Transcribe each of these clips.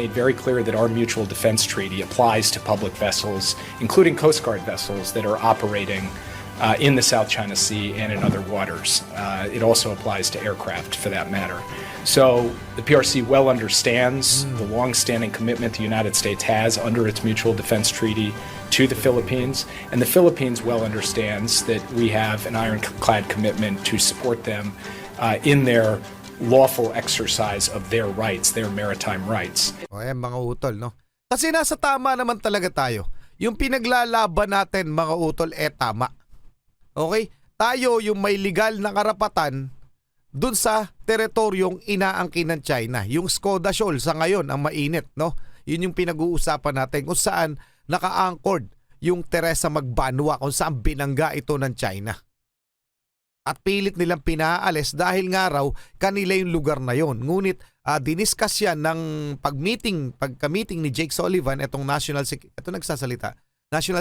made very clear that our mutual defense treaty applies to public vessels, including Coast Guard vessels that are operating in the South China Sea and in other waters. It also applies to aircraft, for that matter. So the PRC well understands the long-standing commitment the United States has under its mutual defense treaty to the Philippines, and the Philippines well understands that we have an ironclad commitment to support them in their lawful exercise of their rights, their maritime rights. O yan mga utol, no? Kasi nasa tama naman talaga tayo. Yung pinaglalaban natin mga utol, tama. Okay? Tayo yung may legal na karapatan dun sa teritoryong inaangkin ng China. Yung Skoda Shoal sa ngayon ang mainit, no? Yun yung pinag-uusapan natin kung saan naka-anchored yung Teresa Magbanwa, kung saan binangga ito ng China. At pilit nilang pinaalis dahil nga raw kanila yung lugar na yon. Ngunit diniscuss yan ng pagka-meeting ni Jake Sullivan, itong National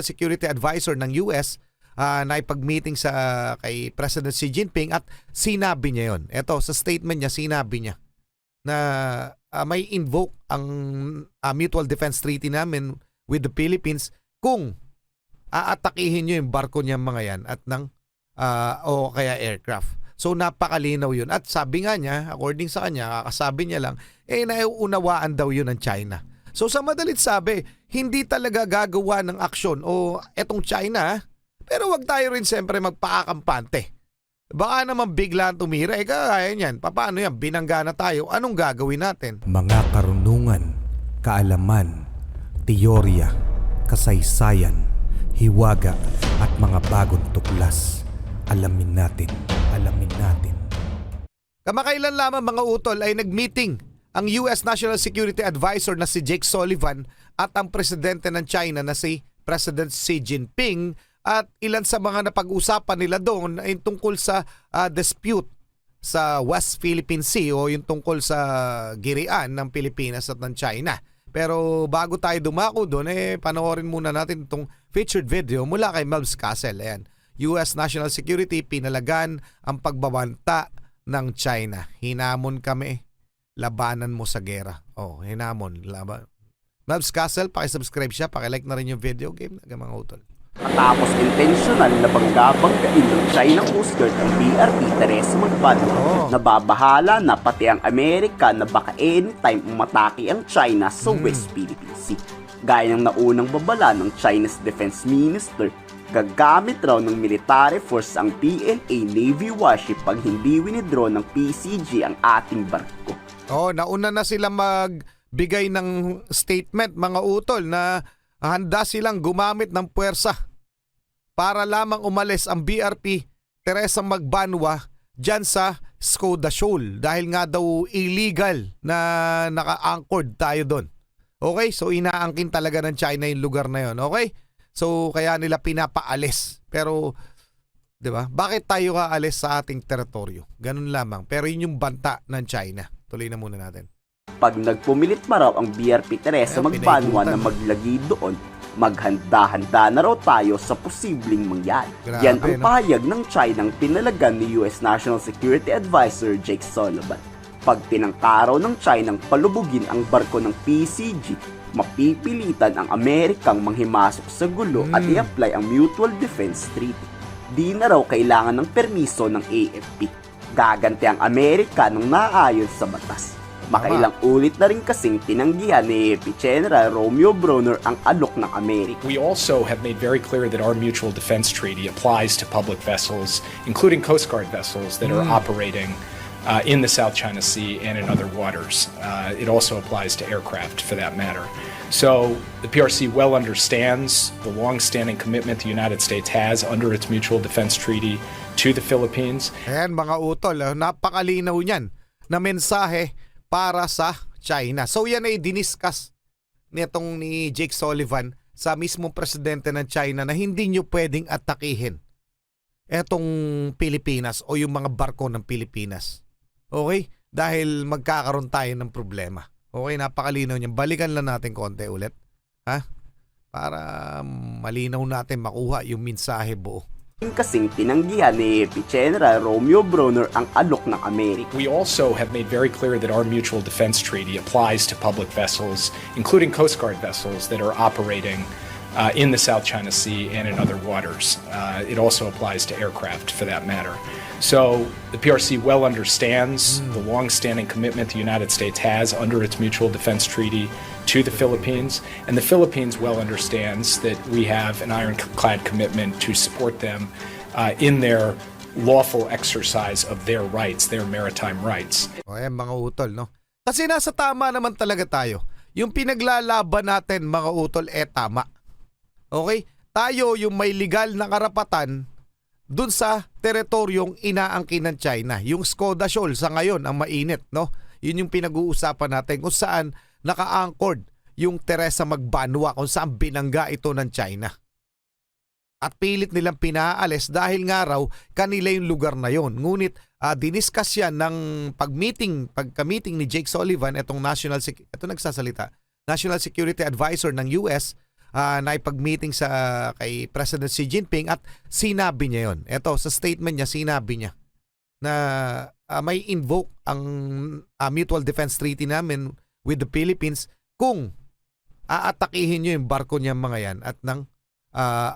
Security Advisor ng US, na ipag-meeting sa kay President Xi Jinping, at sinabi niya yon. Ito, sa statement niya, sinabi niya na may invoke ang Mutual Defense Treaty namin with the Philippines kung aatakihin niyo yung barko niya mga yan at o kaya aircraft. So napakalinaw yun. At sabi nga niya, according sa kanya, kakasabi niya lang, nauunawaan daw yun ng China. So sa madalit sabi, hindi talaga gagawa ng aksyon o etong China, pero wag tayo rin siyempre magpaakampante. Baka naman biglaan tumira. Kaya niyan. Paano yan? Binangga na tayo. Anong gagawin natin? Mga karunungan, kaalaman, teorya, kasaysayan, hiwaga at mga bagong tuklas. Alamin natin. Alamin natin. Kamakailan lamang mga utol ay nag-meeting ang US National Security Advisor na si Jake Sullivan at ang presidente ng China na si President Xi Jinping. At ilan sa mga napag-usapan nila doon ay tungkol sa dispute sa West Philippine Sea o yung tungkol sa girian ng Pilipinas at ng China. Pero bago tayo dumako doon, panoorin muna natin itong featured video mula kay Melvs Castle. Ayan. US National Security pinalagan ang pagbabanta ng China. Hinamon kami, labanan mo sa gera. Hinamon, laban. Melvs Castle, pakisubscribe siya, pakilike na rin yung video game na mga utol. Matapos intensyonal na bangga-banggain ng China Coast Guard ang BRP Teresa Magbanwa, nababahala na pati ang Amerika na baka anytime umatake ang China sa West Philippine Sea. Gaya ng naunang babala ng China's Defense Minister, gagamit raw ng military force ang PLA Navy warship pag hindi winidraw ng PCG ang ating barko. Nauna na sila magbigay ng statement mga utol na handa silang gumamit ng puwersa para lamang umalis ang BRP Teresa Magbanwa dyan sa Skoda Shoal dahil nga daw illegal na naka-anchored tayo doon. Okay? So inaangkin talaga ng China yung lugar na yon. Okay? So kaya nila pinapaalis. Pero 'di ba? Bakit tayo aalis sa ating teritoryo? Ganun lamang. Pero yun yung banta ng China. Tuloy na muna natin. Pag nagpumilit pa raw ang BRP Teresa Magbanwa na maglagi doon, maghanda-handa na raw tayo sa posibleng mangyari. Yan ang pahayag ng China ang pinalagan ni US National Security Advisor Jake Sullivan. Pag pinangkaraw ng China ang palubugin ang barko ng PCG, mapipilitan ang Amerikang manghimasok sa gulo at i-apply ang Mutual Defense Treaty. Di na raw kailangan ng permiso ng AFP. Gaganti ang Amerika nung naaayon sa batas. Makailang ulit na rin kasing tinanggihan ni General Romeo Bronner ang alok ng Amerika. We also have made very clear that our mutual defense treaty applies to public vessels, including Coast Guard vessels that are operating in the South China Sea and in other waters. It also applies to aircraft, for that matter. So the PRC well understands the long-standing commitment the United States has under its mutual defense treaty to the Philippines. Ayan mga utol, napakalinaw niyan na mensahe para sa China. So yan ay diniscuss nitong ni Jake Sullivan sa mismong presidente ng China na hindi nyo pwedeng atakihin etong Pilipinas o yung mga barko ng Pilipinas. Okay? Dahil magkakaroon tayo ng problema. Okay, napakalinaw niyan. Balikan lang natin konti ulit. Ha? Para malinaw natin makuha yung mensahe buo. kasing tinanggihan ni General Romeo Bronner ang alok ng Amerika. We also have made very clear that our mutual defense treaty applies to public vessels, including Coast Guard vessels that are operating in the South China Sea and in other waters. It also applies to aircraft, for that matter. So the PRC well understands the long-standing commitment the United States has under its mutual defense treaty to the Philippines, and the Philippines well understands that we have an ironclad commitment to support them in their lawful exercise of their rights, their maritime rights. O ayan mga utol, no? Kasi nasa tama naman talaga tayo. Yung pinaglalaban natin mga utol, tama. Okay? Tayo yung may legal na karapatan dun sa teritoryong inaangkin ng China. Yung Skoda Shoal sa ngayon ang mainit, no? Yun yung pinag-uusapan natin kung saan naka-anchored yung Teresa Magbanwa, kung saan binangga ito ng China. At pilit nilang pinaalis dahil nga raw kanila yung lugar na yon. Ngunit diniscuss yan ng pagka-meeting ni Jake Sullivan, itong National Security Advisor ng US, na ipag-meeting kay President Xi Jinping, at sinabi niya yon. Ito, sa statement niya, sinabi niya na may invoke ang Mutual Defense Treaty namin with the Philippines kung aatakihin nyo yung barko niya mga yan at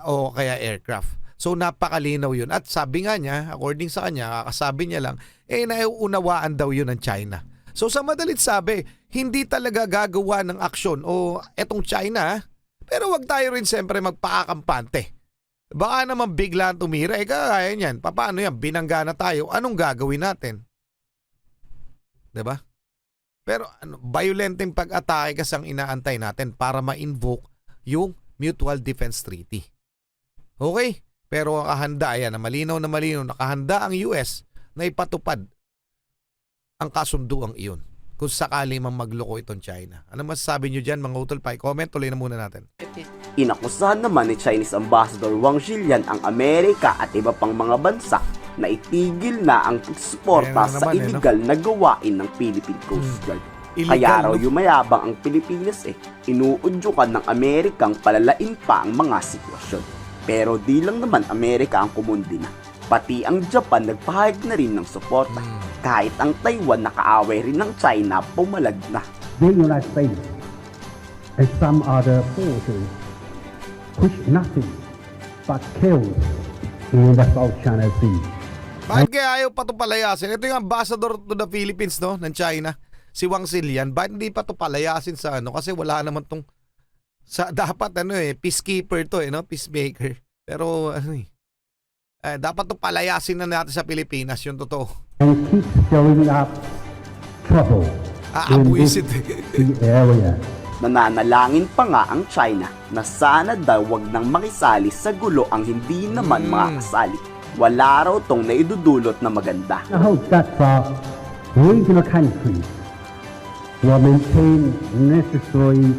o kaya aircraft. So napakalinaw yun. At sabi nga niya, according sa kanya, kakasabi niya lang, nauunawaan daw yun ng China. So sa madalit sabi, hindi talaga gagawa ng aksyon o etong China, pero wag tayo rin siyempre magpakakampante. Baka naman biglaan tumira, kaya niyan. Paano yan? Binangga na tayo. Anong gagawin natin? Diba? Pero violenteng pag-atake kasi ang inaantay natin para ma-invoke yung Mutual Defense Treaty. Okay? Pero nakahanda yan, na malinaw, nakahanda ang US na ipatupad ang kasunduang iyon kung sakali mang magloko itong China. Ano masasabi nyo dyan mga utol? Pa-comment, tuloy na muna natin. Inakusahan naman ni Chinese Ambassador Wang Zhilian ang Amerika at iba pang mga bansa na itigil na ang pagsuporta sa illegal na gawain ng Philippine Coast Guard. Kaya raw yumayabang ang Pilipinas inuudyukan ng Amerikang palalain pa ang mga sitwasyon. Pero di lang naman Amerika ang kumundi na. Pati ang Japan nagpahayag na rin ng suporta. Kahit ang Taiwan na kaaway rin ng China pumalag na. The United States and some other forces push nothing but chaos in the South China Sea. Bakit kaya ayaw pa ito palayasin? Ito yung ambassador to the Philippines, no, ng China, si Wang Zhilian. Bakit hindi pa ito palayasin sa Kasi wala naman tong dapat peacekeeper to, no, peacemaker. Pero dapat ito palayasin na natin sa Pilipinas, yung totoo. And keep stirring up trouble in this area. Nananalangin pa nga ang China na sana daw wag nang makisali sa gulo ang hindi naman makakasali. Wala raw tong naidudulot na maganda. I hope that regional countries will maintain necessary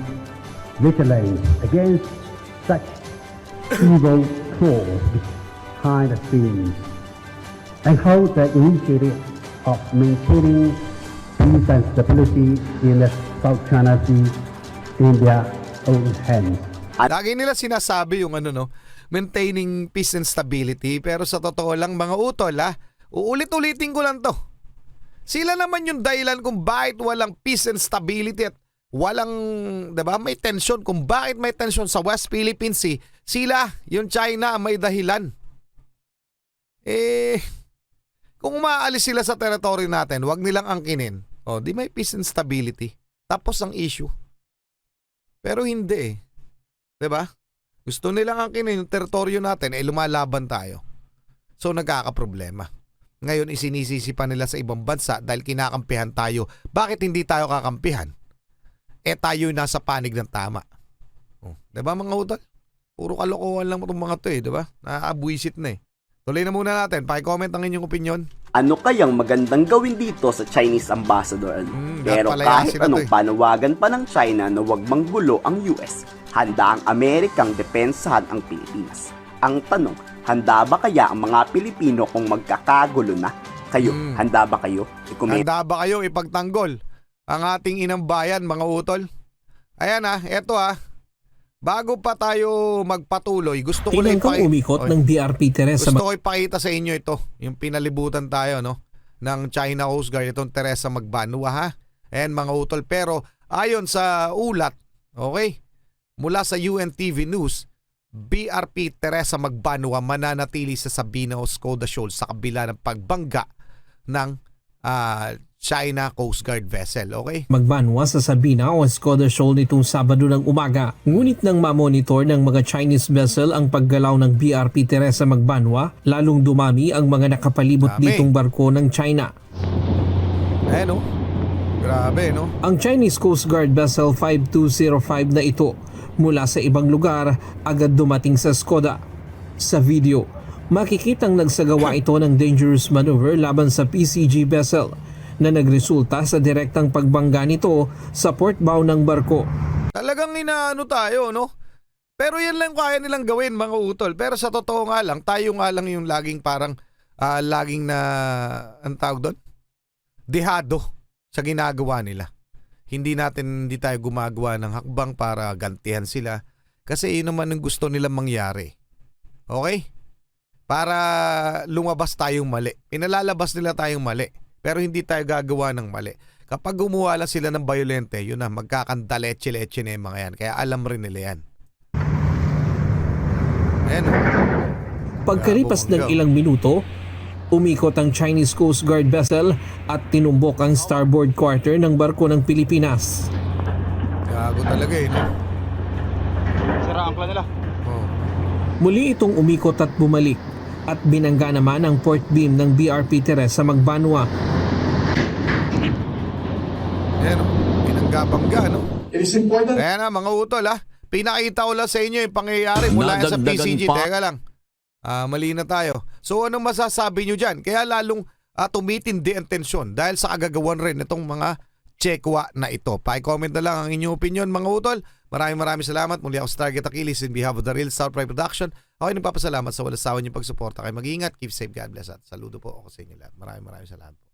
vigilance against such evil claws behind the scenes, and hold the initiative of maintaining peace and stability in the South China Sea in their own hands. Lagi nila sinasabi yung maintaining peace and stability, pero sa totoo lang mga utol, uulit-ulitin ko lang to. Sila naman yung dahilan kung bakit walang peace and stability at walang, diba, may tension. Kung bakit may tension sa West Philippine Sea, sila, yung China, may dahilan. Kung umaalis sila sa territory natin, wag nilang angkinin. Di may peace and stability. Tapos ang issue. Pero hindi diba? Gusto nilang angkinin yung teritoryo natin, lumalaban tayo. So nagkakaproblema. Ngayon isinisisi pa nila sa ibang bansa dahil kinakampihan tayo. Bakit hindi tayo kakampihan? Tayo nasa panig ng tama. Diba mga utol? Puro kalokohan lang itong mga to diba? Nakakabwisit na Tuloy na muna natin. Paki-comment ang inyong opinion. Ano kayang magandang gawin dito sa Chinese Ambassador? Pero kahit anong panawagan pa ng China na huwag manggulo ang US, handa ang Amerikang depensahan ang Pilipinas. Ang tanong, handa ba kaya ang mga Pilipino kung magkakagulo na? Kayo, handa ba kayo? Handa ba kayo ipagtanggol ang ating inang bayan, mga utol? Ayan eto bago pa tayo magpatuloy, gusto ko lang Tinangkang umikot ng BRP Teresa gusto ko ipakita sa inyo ito, yung pinalibutan tayo ng China Coast Guard, itong Teresa Magbanua ha. Ayan mga utol, pero ayon sa ulat, okay, mula sa UNTV News, BRP Teresa Magbanua mananatili sa Sabina o Skoda Shoal sa kabila ng pagbangga ng China Coast Guard vessel, okay? Magbanwa sa Sabina o Skoda Shoal nitong Sabado ng umaga. Ngunit nang mamonitor ng mga Chinese vessel ang paggalaw ng BRP Teresa Magbanwa, lalong dumami ang mga nakapalibot Dami. ditong barko ng China. Ayan grabe Ang Chinese Coast Guard Vessel 5205 na ito mula sa ibang lugar agad dumating sa Skoda. Sa video, makikitang nagsagawa ito ng dangerous maneuver laban sa PCG vessel na nagresulta sa direktang pagbangga nito sa port bow ng barko. Talagang inaano tayo, Pero yan lang kaya nilang gawin mga utol. Pero sa totoo nga lang, tayo nga lang yung laging parang, laging na, ang tawag doon? Dehado sa ginagawa nila. Hindi tayo gumagawa ng hakbang para gantihan sila. Kasi yun naman ang gusto nilang mangyari. Okay? Para lumabas tayong mali. Pinalalabas nila tayong mali. Pero hindi tayo gagawa ng mali. Kapag gumawa lang sila ng violente, yun na, magkakandaleche-leche na yung mga yan. Kaya alam rin nila yan. Ayan. Pagkalipas ng ilang minuto, umikot ang Chinese Coast Guard vessel at tinumbok ang starboard quarter ng barko ng Pilipinas. Gago talaga Sira ang plan nila. Oh. Muli itong umikot at bumalik at binangga naman ang port beam ng BRP Teresa Magbanwa. Ayan pinanggabangga It is important. Ayan mga utol Pinakita ko lang sa inyo yung pangyayari mula sa PCG. Teka lang. Mali na tayo. So anong masasabi nyo dyan? Kaya lalong tumitindi ang tensyon dahil sa agagawan rin itong mga Chekwa na ito. Pa-comment na lang ang inyong opinion mga utol. Maraming salamat. Muli ako sa Target Achilles in behalf of the Real South Pride Production. Ako ay nagpapasalamat sa walang sawa niyong pagsuporta. Kayo mag-iingat. Keep safe. God bless. At saludo po ako sa inyo lahat. Maraming salamat po.